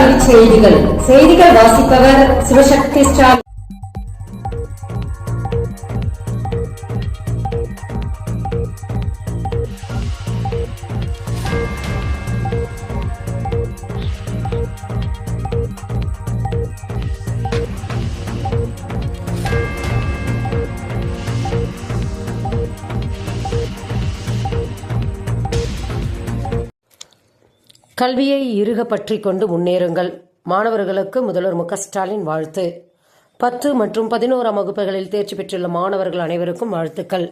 கல்வி செய்திகள். செய்திகள் வாசிப்பவர் சிவசக்தி ஸ்டாலின். கல்வியை இறுக பற்றி கொண்டு முன்னேறுங்கள். மாணவர்களுக்கு முதல்வர் மு க ஸ்டாலின் வாழ்த்து. 10 மற்றும் 11ஆம் வகுப்புகளில் தேர்ச்சி பெற்றுள்ள மாணவர்கள் அனைவருக்கும் வாழ்த்துக்கள்.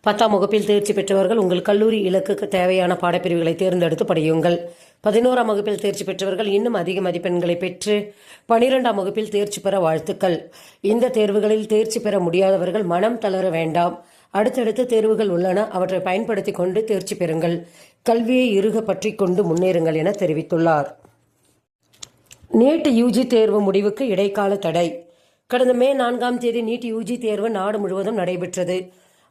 10ஆம் வகுப்பில் தேர்ச்சி பெற்றவர்கள் உங்கள் கல்லூரி இலக்குக்கு தேவையான பாடப்பிரிவுகளை தேர்ந்தெடுத்து படியுங்கள். 11ஆம் வகுப்பில் தேர்ச்சி பெற்றவர்கள் இன்னும் அதிக மதிப்பெண்களை பெற்று 12ஆம் வகுப்பில் தேர்ச்சி பெற வாழ்த்துக்கள். இந்த தேர்வுகளில் தேர்ச்சி பெற முடியாதவர்கள் மனம் தளர வேண்டாம். அடுத்தடுத்த தேர்வுகள் உள்ளன, அவற்றை பயன்படுத்தி கொண்டு தேர்ச்சி பெறுங்கள். கல்வியை இறுக பற்றி கொண்டு முன்னேறுங்கள் என தெரிவித்துள்ளார். நீட் யூஜி தேர்வு முடிவுக்கு இடைக்கால தடை. கடந்த மே 4ஆம் தேதி நீட் யூஜி தேர்வு நாடு முழுவதும் நடைபெற்றது.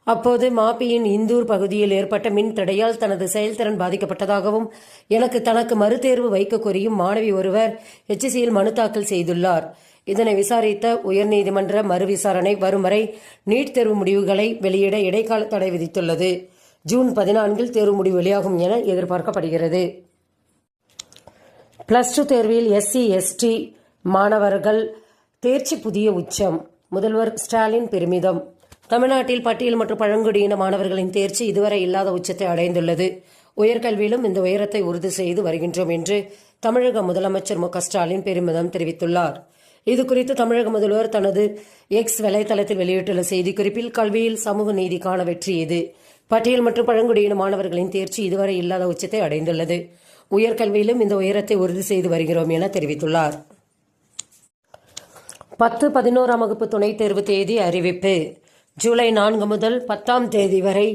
அப்போது மாப்பியின் இந்தூர் பகுதியில் ஏற்பட்ட மின் தடையால் தனது செயல்திறன் பாதிக்கப்பட்டதாகவும் தனக்கு மறுதேர்வு வைக்க கோரியும் மாணவி ஒருவர் HCL மனு தாக்கல் செய்துள்ளார். இதனை விசாரித்த உயர்நீதிமன்ற மறு விசாரணை வரும் வரை நீட் தேர்வு முடிவுகளை வெளியிட இடைக்கால தடை விதித்துள்ளது. ஜூன் 14 தேர்வு முடிவு வெளியாகும் என எதிர்பார்க்கப்படுகிறது. +2 தேர்வில் SC ST மாணவர்கள் தேர்ச்சி புதிய உச்சம். முதல்வர் ஸ்டாலின் பெருமிதம். தமிழ்நாட்டில் பட்டியல் மற்றும் பழங்குடியின மாணவர்களின் தேர்ச்சி இதுவரை இல்லாத உச்சத்தை அடைந்துள்ளது. உயர்கல்வியிலும் இந்த உயரத்தை உறுதி செய்து வருகின்றோம் என்று தமிழக முதலமைச்சர் மு க ஸ்டாலின் பெருமிதம் தெரிவித்துள்ளார். இதுகுறித்து தமிழக முதல்வர் தனது எக்ஸ் வலைதளத்தில் வெளியிட்டுள்ள செய்திக்குறிப்பில், கல்வியில் சமூக நீதிக்கான வெற்றி இது. பட்டியல் மற்றும் பழங்குடியின மாணவர்களின் தேர்ச்சி இதுவரை இல்லாத உச்சத்தை அடைந்துள்ளது. உயர்கல்வியிலும் இந்த உயரத்தை உறுதி செய்து வருகிறோம் என தெரிவித்துள்ளார். 10, 11ஆம் வகுப்பு துணைத் தேர்வு தேதி அறிவிப்பு. ஜூலை 4 முதல் 10ஆம் தேதி வரை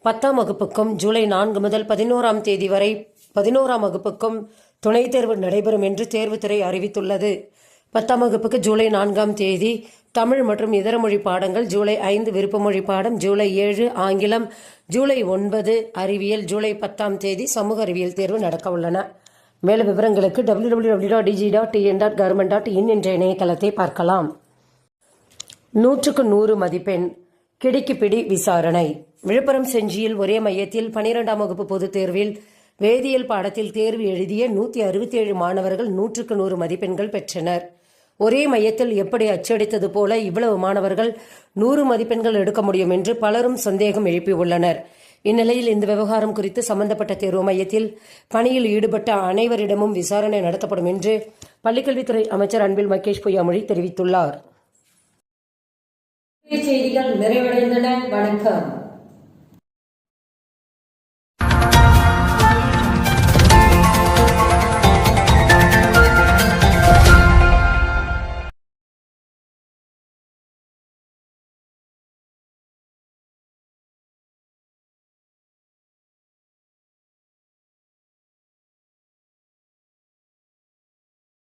10ஆம் வகுப்புக்கும், ஜூலை 4 முதல் 11ஆம் தேதி வரை 11ஆம் வகுப்புக்கும் துணைத் தேர்வு நடைபெறும் என்று தேர்வுத்துறை அறிவித்துள்ளது. 10ஆம் வகுப்புக்கு ஜூலை 4ஆம் தேதி தமிழ் மற்றும் இதர மொழி பாடங்கள், ஜூலை 5 விருப்ப மொழி பாடம், ஜூலை 7 ஆங்கிலம், ஜூலை 9 அறிவியல், ஜூலை 10ஆம் தேதி சமூக அறிவியல் தேர்வு நடக்க உள்ளன. மேலும் விவரங்களுக்கு www.dg.tn.government.in என்ற இணையதளத்தை பார்க்கலாம். 100க்கு 100 மதிப்பெண் கிடுக்கி பிடி விசாரணை. விழுப்புரம் செஞ்சியில் ஒரே மையத்தில் 12ஆம் வகுப்பு பொதுத் தேர்வில் வேதியியல் பாடத்தில் தேர்வு எழுதிய 167 மாணவர்கள் 100க்கு 100 மதிப்பெண்கள் பெற்றனர். ஒரே மையத்தில் எப்படி அச்சடித்தது போல இவ்வளவு மாணவர்கள் 100 மதிப்பெண்கள் எடுக்க முடியும் என்று பலரும் சந்தேகம் எழுப்பியுள்ளனர். இந்நிலையில் இந்த விவகாரம் குறித்து சம்பந்தப்பட்ட தேர்வு மையத்தில் பணியில் ஈடுபட்ட அனைவரிடமும் விசாரணை நடத்தப்படும் என்று பள்ளிக்கல்வித்துறை அமைச்சர் அன்பில் மகேஷ் பொய்யாமொழி தெரிவித்துள்ளார். செய்திகள் நிறைவடைந்தன. வணக்கம்.